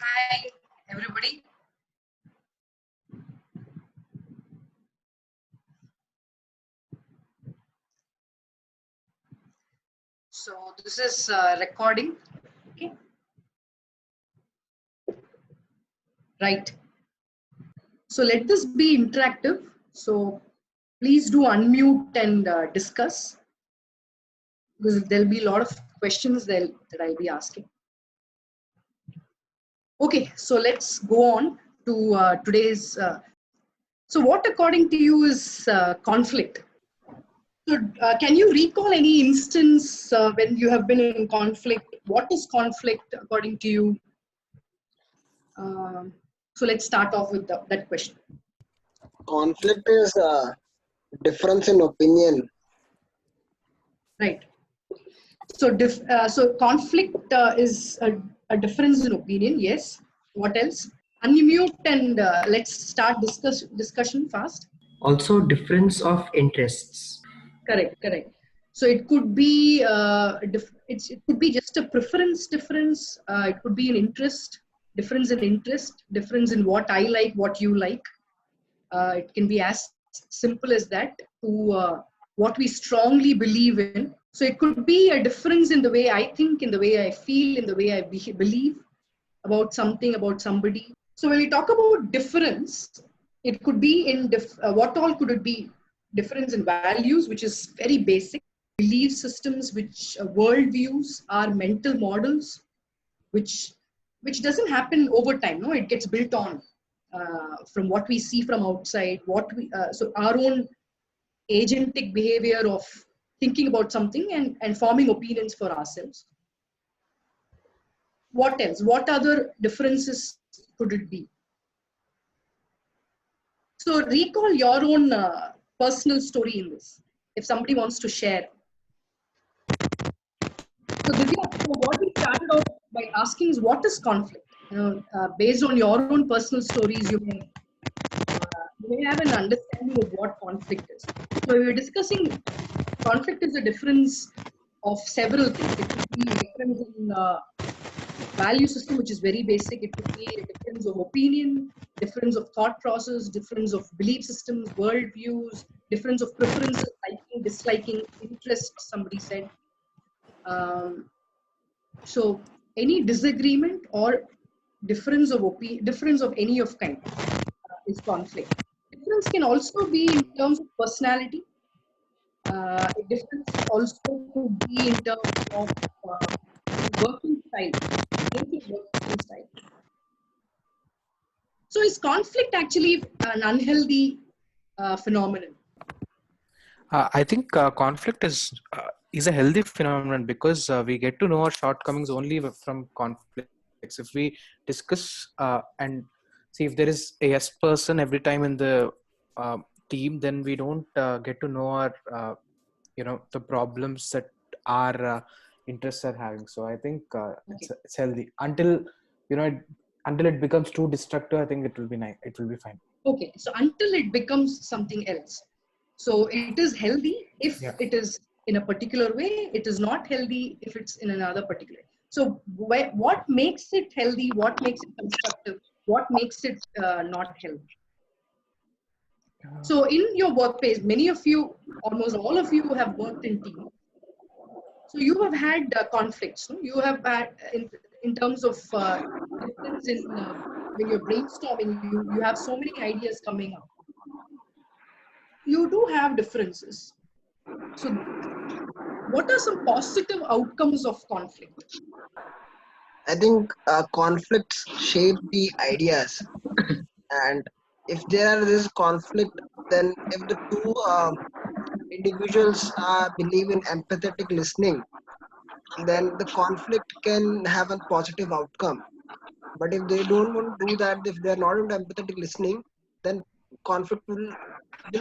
Hi, everybody. So this is recording. Okay. Right. So let this be interactive. So please do unmute and discuss because there'll be a lot of questions that I'll be asking. Okay. So let's go on to today's. So what, according to you, is conflict? So can you recall any instance when you have been in conflict? What is conflict according to you? Um, so let's start off with that question. Conflict is a difference in opinion. Right. So conflict is a difference in opinion. Yes. What else? Unmute and let's start discussion fast. Also difference of interests. Correct. Correct. So it could be it could be just a preference difference. It could be an interest, difference in what I like, what you like. It can be as simple as that to what we strongly believe in. So it could be a difference in the way I think, in the way I feel, in the way I believe about something, about somebody. So when we talk about difference, it could be in what all could it be? Difference in values, which is very basic, belief systems, which worldviews are mental models, which doesn't happen over time. No, it gets built on from what we see from outside, so our own agentic behavior of thinking about something and forming opinions for ourselves. What else? What other differences could it be? So recall your own personal story in this, if somebody wants to share. So Divya, so what we started off by asking is, what is conflict? Based on your own personal stories, you may have an understanding of what conflict is. So we were discussing conflict is a difference of several things. It could be a difference in value system, which is very basic. It could be a difference of opinion, difference of thought process, difference of belief systems, worldviews, difference of preferences, liking, disliking, interest, somebody said. So any disagreement or difference of any of kind is conflict. Difference can also be in terms of personality. A difference also could be in terms of working style, working style. So is conflict actually an unhealthy phenomenon? I think conflict is a healthy phenomenon because we get to know our shortcomings only from conflicts. If we discuss and see if there is a yes person every time in the team, then we don't get to know our the problems that our interests are having. So I think it's healthy until until it becomes too destructive. I think it will be nice. It will be fine. Okay, so until it becomes something else. So it is healthy if it is in a particular way. It is not healthy if it's in another particular. So what makes it healthy? What makes it constructive? What makes it not healthy? So in your workplace, many of you, almost all of you, have worked in team. So you have had conflicts. No? You have had in terms of difference in when you're brainstorming. You have so many ideas coming up. You do have differences. So what are some positive outcomes of conflict? I think conflicts shape the ideas, and if there are this conflict, then if the two individuals believe in empathetic listening, then the conflict can have a positive outcome. But if they don't want to do that, if they are not into empathetic listening, then conflict will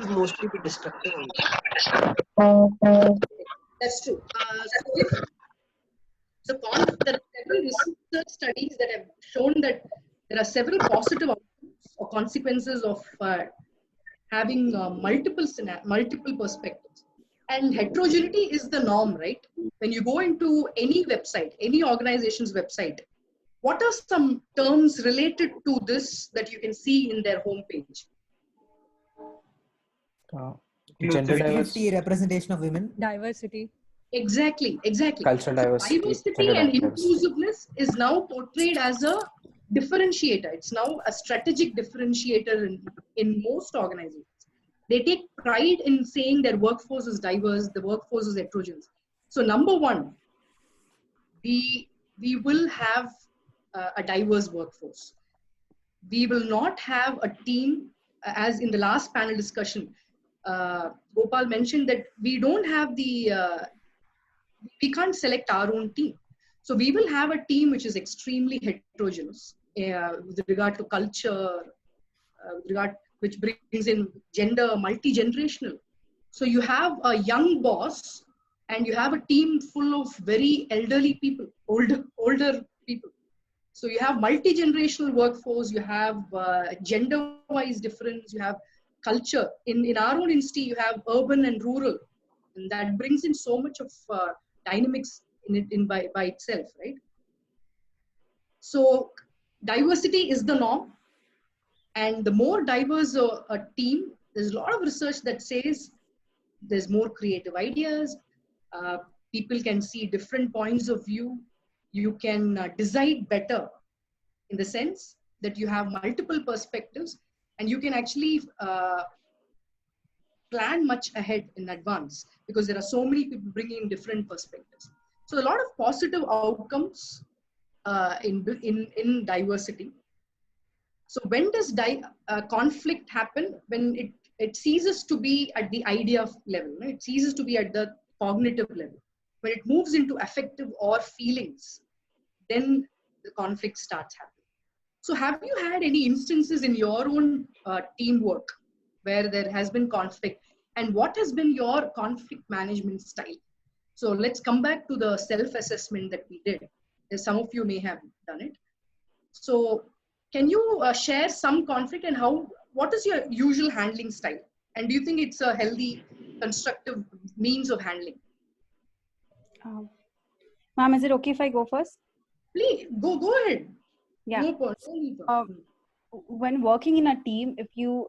mostly be destructive only. That's true. There are several research studies that have shown that there are several positive outcomes or consequences of having multiple perspectives. And heterogeneity is the norm, right? When you go into any website, any organization's website, What are some terms related to this that you can see in their homepage? Gender Diversity, representation of women. Diversity. Exactly. Cultural diversity, Diversity gender and diversity. inclusiveness is now portrayed as a differentiator. It's now a strategic differentiator in most organizations. They take pride in saying their workforce is diverse, the workforce is heterogeneous. So number one, we will have a diverse workforce. We will not have a team, as in the last panel discussion, Gopal mentioned that we don't have we can't select our own team. So we will have a team which is extremely heterogeneous with regard to culture, which brings in gender, multi-generational. So you have a young boss and you have a team full of very elderly people, older people. So you have multi-generational workforce, you have gender-wise difference, you have culture. In our own institute, you have urban and rural. And that brings in so much of dynamics by itself, right? So diversity is the norm. And the more diverse a team, there's a lot of research that says there's more creative ideas. People can see different points of view. You can decide better in the sense that you have multiple perspectives and you can actually plan much ahead in advance because there are so many people bringing different perspectives. So a lot of positive outcomes in diversity. So when does conflict happen? When it ceases to be at the idea level, right? It ceases to be at the cognitive level. When it moves into affective or feelings, then the conflict starts happening. So have you had any instances in your own teamwork where there has been conflict? And what has been your conflict management style? So let's come back to the self-assessment that we did. Some of you may have done it. So can you share some conflict and what is your usual handling style? And do you think it's a healthy, constructive means of handling? Ma'am, is it okay if I go first? Please, go ahead. Yeah. No problem. When working in a team, if you,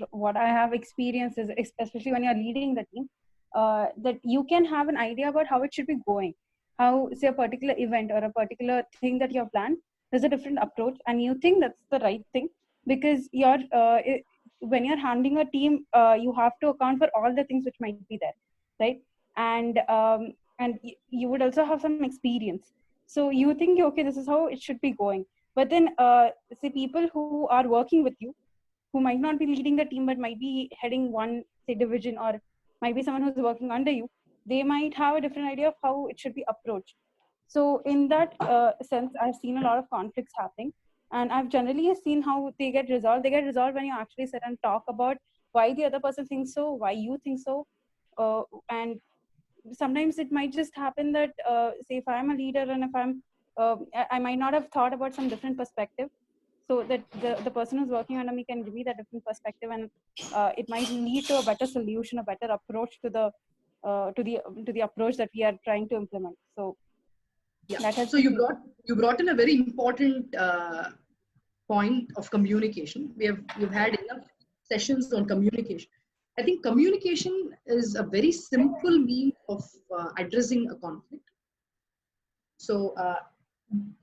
what I have experienced is, especially when you're leading the team, that you can have an idea about how it should be going. How, say, a particular event or a particular thing that you have planned, there's a different approach and you think that's the right thing because when you're handling a team, you have to account for all the things which might be there, right? And you would also have some experience. So you think, okay, this is how it should be going. But then, say, people who are working with you, who might not be leading the team, but might be heading one, say, division, or might be someone who's working under you, they might have a different idea of how it should be approached. So in that sense, I've seen a lot of conflicts happening. And I've generally seen how they get resolved. They get resolved when you actually sit and talk about why the other person thinks so, why you think so. And sometimes it might just happen that, say, if I'm a leader and if I might not have thought about some different perspective, so that the person who's working under me can give me that different perspective, and it might lead to a better solution, a better approach to the approach that we are trying to implement. So yeah. So you brought in a very important point of communication. We've had enough sessions on communication. I think communication is a very simple means of addressing a conflict. So,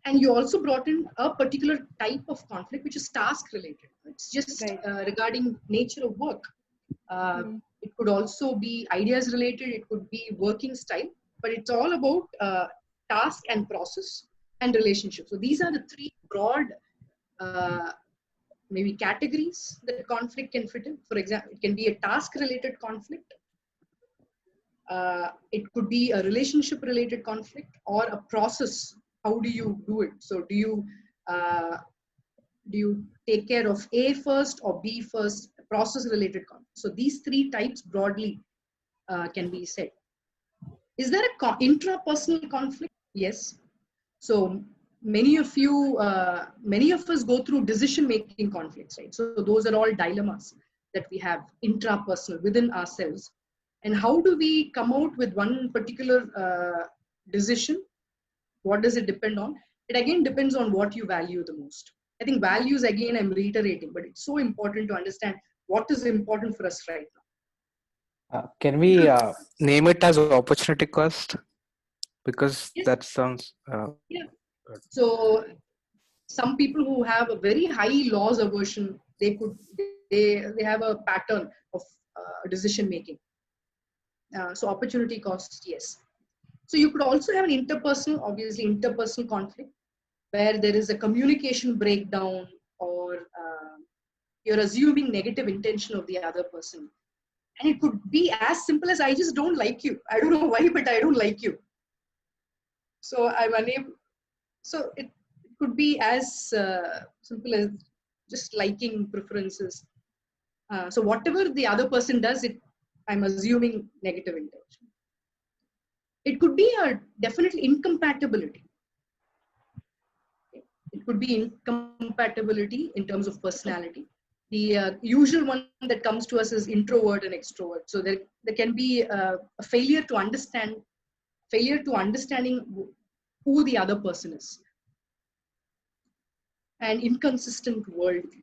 and you also brought in a particular type of conflict, which is task related. It's just right. Regarding nature of work. It could also be ideas related. It could be working style, but it's all about task and process and relationship. So these are the three broad maybe categories that conflict can fit in. For example, it can be a task related conflict. It could be a relationship related conflict or a process. How do you do it? So do you take care of A first or B first? Process related conflict. So these three types broadly can be said. Is there a intrapersonal conflict? Yes. So many of us go through decision-making conflicts, right? So those are all dilemmas that we have intrapersonal within ourselves. And how do we come out with one particular decision? What does it depend on? It again depends on what you value the most. I think values, again, I'm reiterating, but it's so important to understand what is important for us right now. Can we name it as opportunity cost? Because Yes. that sounds. Yeah. So some people who have a very high loss aversion, they have a pattern of decision making. So opportunity costs, yes. So you could also have an obviously interpersonal conflict, where there is a communication breakdown, or you're assuming negative intention of the other person. And it could be as simple as, I just don't like you. I don't know why, but I don't like you. So I'm unable. So it could be as simple as just liking preferences. So whatever the other person does, I'm assuming negative intention. It could be a definitely incompatibility. It could be incompatibility in terms of personality. The usual one that comes to us is introvert and extrovert. So there can be a failure to understanding who the other person is, and inconsistent worldview.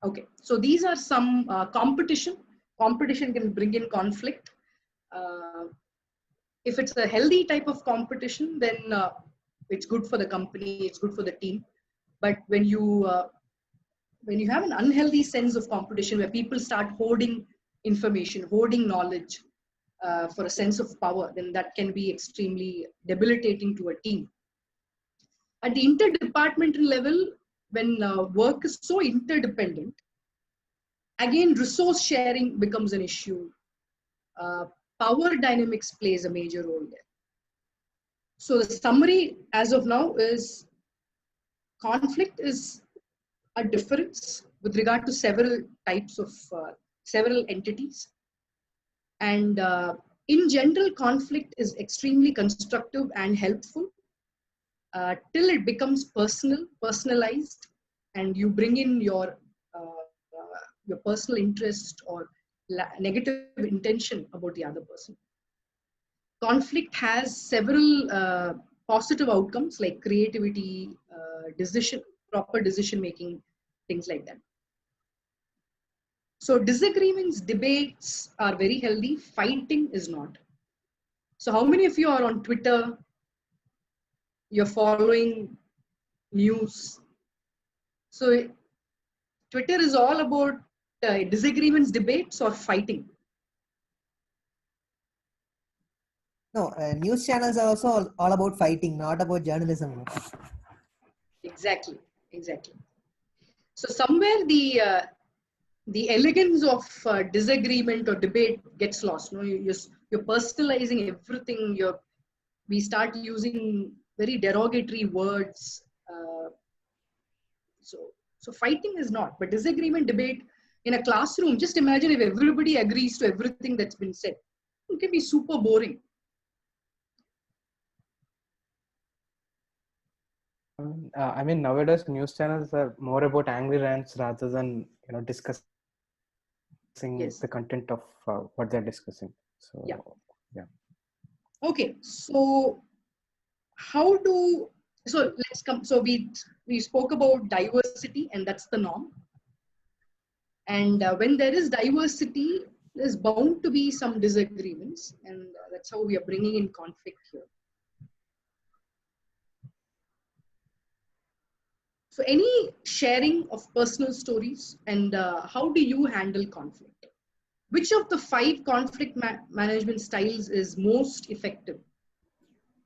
Okay, so these are some competition. Competition can bring in conflict. If it's a healthy type of competition, then it's good for the company, it's good for the team. But when you have an unhealthy sense of competition, where people start hoarding information, hoarding knowledge for a sense of power, then that can be extremely debilitating to a team. At the interdepartmental level, when work is so interdependent, again, resource sharing becomes an issue. Power dynamics plays a major role there. So the summary as of now is, conflict is a difference with regard to several types of several entities. And in general, conflict is extremely constructive and helpful till it becomes personalized, and you bring in your personal interest or negative intention about the other person. Conflict has several positive outcomes like creativity, proper decision making, things like that. So disagreements, debates are very healthy. Fighting is not. So how many of you are on Twitter? You're following news. So Twitter is all about disagreements, debates, or fighting. No, news channels are also all about fighting, not about journalism. Exactly. So somewhere the elegance of disagreement or debate gets lost. No, you're personalizing everything. We start using very derogatory words. So fighting is not, but disagreement, debate in a classroom. Just imagine if everybody agrees to everything that's been said. It can be super boring. I mean, nowadays news channels are more about angry rants rather than discussing Yes. the content of what they're discussing. So Yeah. Yeah. Okay. So let's come. So we spoke about diversity, and that's the norm. And when there is diversity, there's bound to be some disagreements, and that's how we are bringing in conflict here. So any sharing of personal stories, and how do you handle conflict? Which of the 5 conflict management styles is most effective?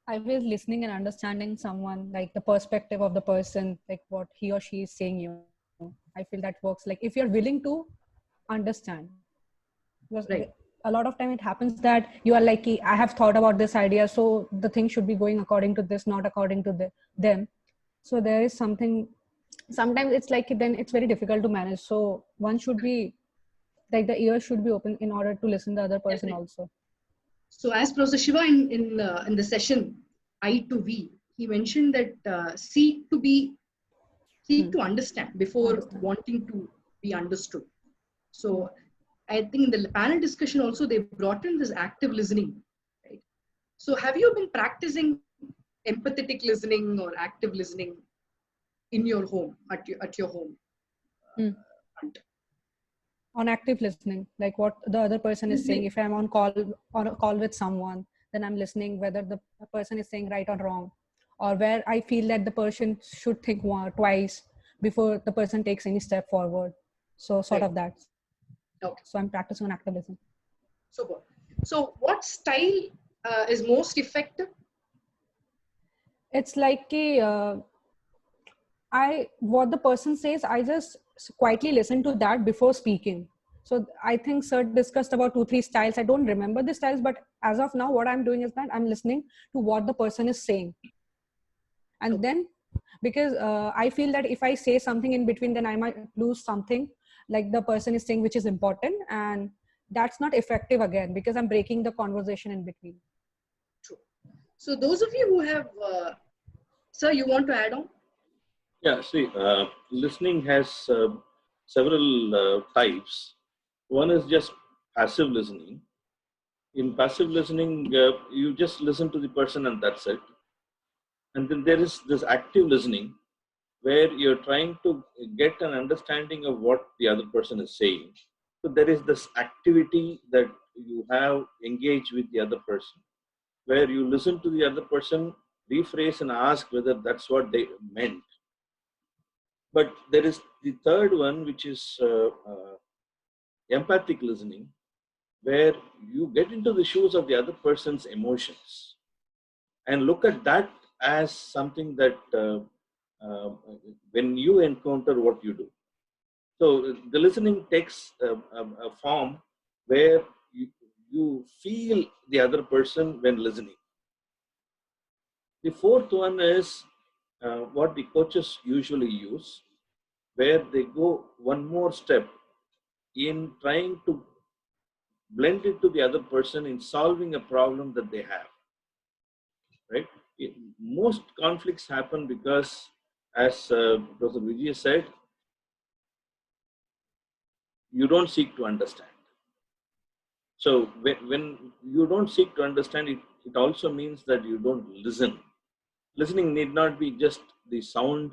I was listening and understanding someone, like the perspective of the person, like what he or she is saying. I feel that works. Like if you're willing to understand, because Right. a lot of time it happens that you are like, I have thought about this idea, so the thing should be going according to this, not according to them. So there is something. Sometimes it's like then it's very difficult to manage. So one should be like the ears should be open in order to listen to the other person Definitely. also. So as Professor Shiva in the session I to V, he mentioned that seek to understand before wanting to be understood. So I think in the panel discussion also they brought in this active listening, right? So have you been practicing empathetic listening or active listening in your home, at your home. Hmm. On active listening, like what the other person is saying. If I'm on a call with someone, then I'm listening whether the person is saying right or wrong, or where I feel that the person should think twice before the person takes any step forward. So sort Right. of that. Okay. So I'm practicing on active listening. Super. So what style is most effective? It's like what the person says, I just quietly listen to that before speaking. So I think sir discussed about 2-3 styles. I don't remember the styles, but as of now, what I'm doing is that I'm listening to what the person is saying. And then, because I feel that if I say something in between, then I might lose something like the person is saying, which is important. And that's not effective again, because I'm breaking the conversation in between. True. So those of you who have, sir, you want to add on? Yeah, see, listening has several types. One is just passive listening. In passive listening, you just listen to the person and that's it. And then there is this active listening where you're trying to get an understanding of what the other person is saying. So there is this activity that you have engaged with the other person, where you listen to the other person, rephrase and ask whether that's what they meant. But there is the third one, which is empathic listening, where you get into the shoes of the other person's emotions and look at that as something that when you encounter what you do. So the listening takes a form where you feel the other person when listening. The fourth one is what the coaches usually use, where they go one more step in trying to blend it to the other person in solving a problem that they have, right? Most conflicts happen because, as Professor Vijay said, you don't seek to understand. So when you don't seek to understand, it also means that you don't listen. Listening need not be just the sound.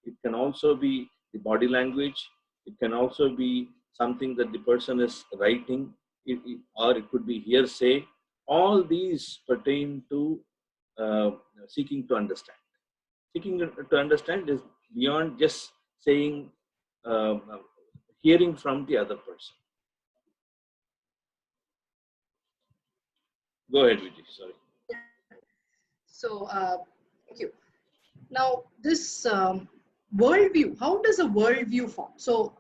It can also be the body language. It can also be something that the person is writing, or it could be hearsay. All these pertain to seeking to understand. Seeking to understand is beyond just saying, hearing from the other person. Go ahead, Vijay. Sorry. So thank you. Now this worldview, how does a worldview form? So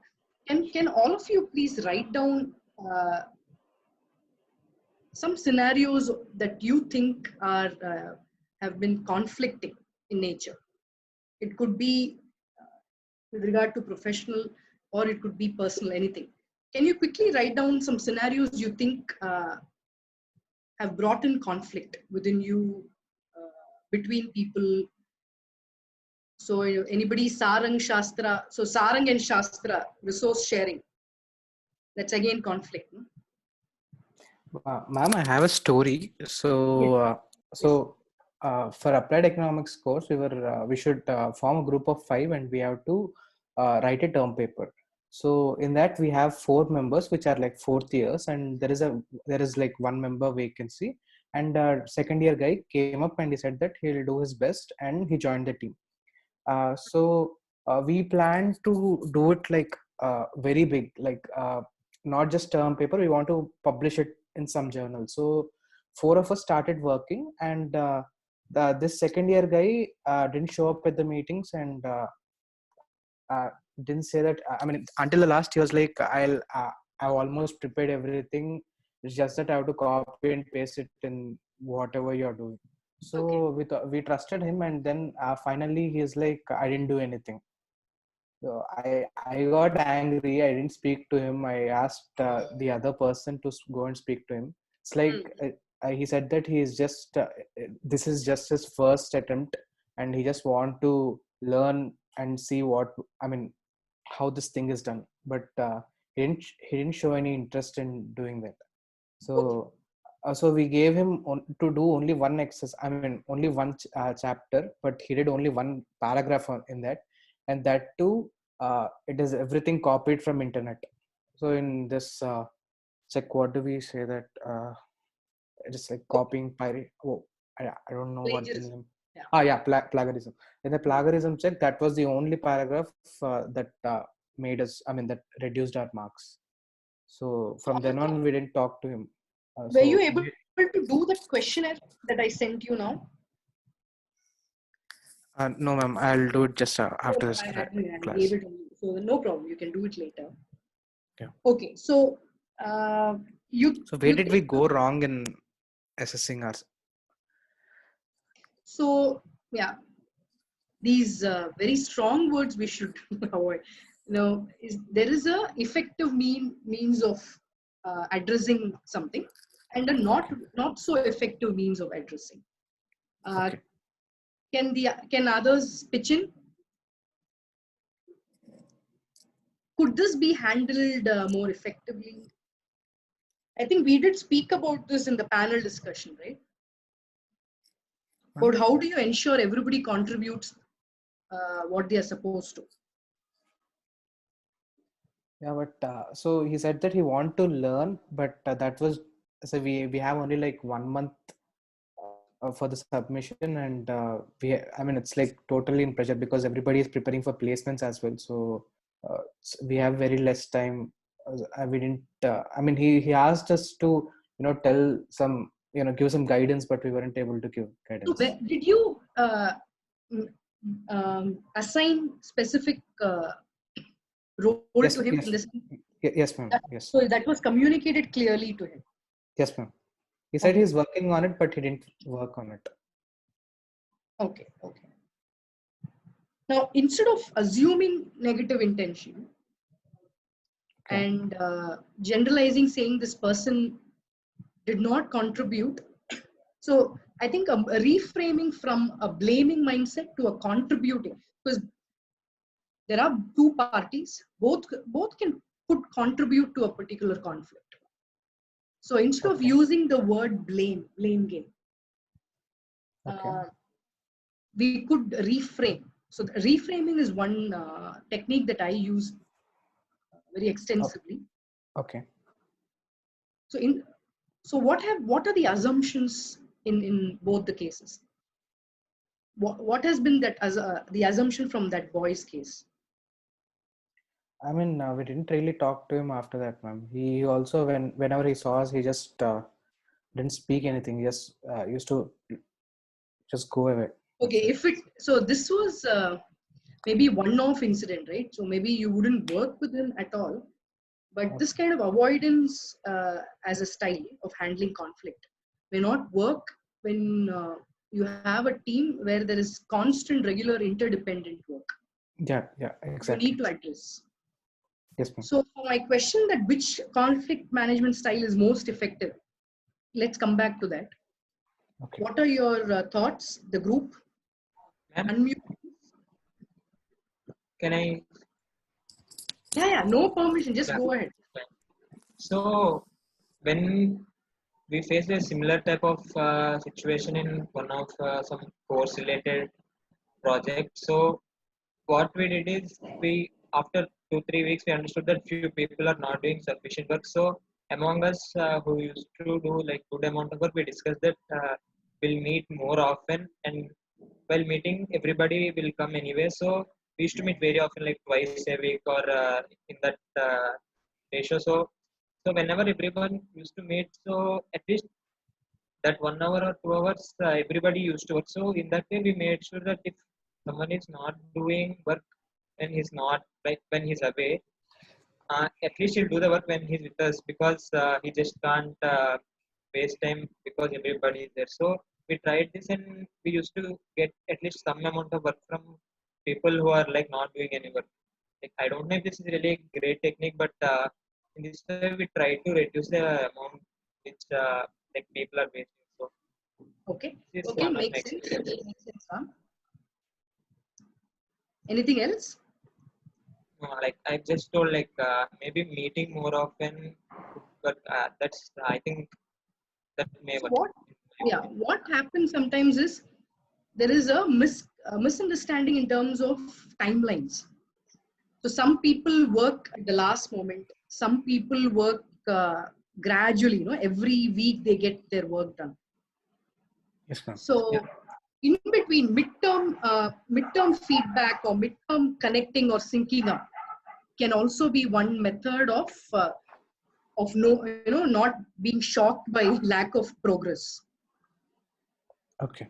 can all of you please write down some scenarios that you think are have been conflicting in nature? It could be with regard to professional, or it could be personal, anything. Can you quickly write down some scenarios you think have brought in conflict within you, between people? So anybody, Sarang Shastra, so Sarang and Shastra, resource sharing, that's again conflict. No? Ma'am, I have a story. For applied economics course, we should form a group of 5 and we have to write a term paper. So in that we have 4 members which are like 4th years, and there is like 1 member vacancy, and second year guy came up and he said that he'll do his best and he joined the team. We plan to do it like very big, like not just term paper. We want to publish it in some journal. So 4 of us started working, and this second year guy didn't show up at the meetings and didn't say that. I mean, until the last, he was like, I've almost prepared everything. It's just that I have to copy and paste it in whatever you're doing. So we trusted him, and then finally he's like, I didn't do anything. So I got angry. I didn't speak to him. I asked the other person to go and speak to him. It's like he said that he is just this is just his first attempt, and he just want to learn and see how this thing is done. But he didn't show any interest in doing that. So So we gave him to do only one exercise. I mean, only one chapter, but he did only one paragraph in that, and that too, it is everything copied from internet. So in this check, what do we say that? It is like copying pirate. Oh, I don't know what the Plagiarism. name. Yeah. Yeah, plagiarism. In the plagiarism check, that was the only paragraph that made us. I mean, that reduced our marks. So from then on, we didn't talk to him. Were you So able to do that questionnaire that I sent you now? no, ma'am. I'll do it just after this I class. gave it to you, so no problem. You can do it later. Yeah. Okay, so you. So where you did we go wrong in assessing our? So yeah, these very strong words we should avoid. There is a effective means of addressing something, and a not so effective means of addressing. Okay. Can others pitch in? Could this be handled more effectively? I think we did speak about this in the panel discussion, right? About how do you ensure everybody contributes what they are supposed to? Yeah, but so he said that he want to learn, but that was so we have only like 1 month for the submission, and I mean it's like totally in pressure because everybody is preparing for placements as well. So we have very less time. We didn't. I mean, he asked us to tell some give some guidance, but we weren't able to give So guidance. did you assign specific role Yes, to him yes, in this? yes, ma'am. Yes, So that was communicated clearly to him. yes, ma'am. He said Okay. he's working on it, but he didn't work on it. Okay. Now, instead of assuming negative intention and generalizing, saying this person did not contribute, so I think a reframing from a blaming mindset to a contributing, because there are two parties, both could contribute to a particular conflict. So instead of using the word blame game, we could reframe. So the reframing is one technique that I use very extensively. Okay. So what are the assumptions in both the cases? What has been that as the assumption from that boy's case? I mean, we didn't really talk to him after that, ma'am. He also, whenever he saw us, he just didn't speak anything. He just used to just go away. Okay, so this was maybe one-off incident, right? So maybe you wouldn't work with him at all, but this kind of avoidance as a style of handling conflict may not work when you have a team where there is constant, regular, interdependent work. Yeah, exactly. You need to address. Yes, ma'am. So for my question that which conflict management style is most effective, let's come back to that. Okay. What are your thoughts, the group? Unmute. Can I? Yeah, no permission, just go ahead. So when we faced a similar type of situation in one of some course related projects. So what we did is after 2-3 weeks we understood that few people are not doing sufficient work. So among us who used to do like good amount of work, we discussed that we'll meet more often, and while meeting everybody will come anyway. So we used to meet very often, like twice a week or in that ratio. So whenever everyone used to meet, so at least that 1 hour or 2 hours, everybody used to work. So in that way, we made sure that if someone is not doing work when he's not, like when he's away, at least he'll do the work when he's with us, because he just can't waste time because everybody is there. So we tried this, and we used to get at least some amount of work from people who are like not doing any work. Like, I don't know if this is really a great technique, but in this way we try to reduce the amount which like people are wasting. So okay, one of makes my sense. experience. Makes sense, huh? Anything else? Like I just told, like maybe meeting more often, but that's I think that may So what happens sometimes is there is a misunderstanding in terms of timelines. So some people work at the last moment. Some people work gradually. Every week they get their work done. Yes, ma'am. So in between midterm feedback or midterm connecting or syncing up can also be one method of not being shocked by lack of progress. Okay.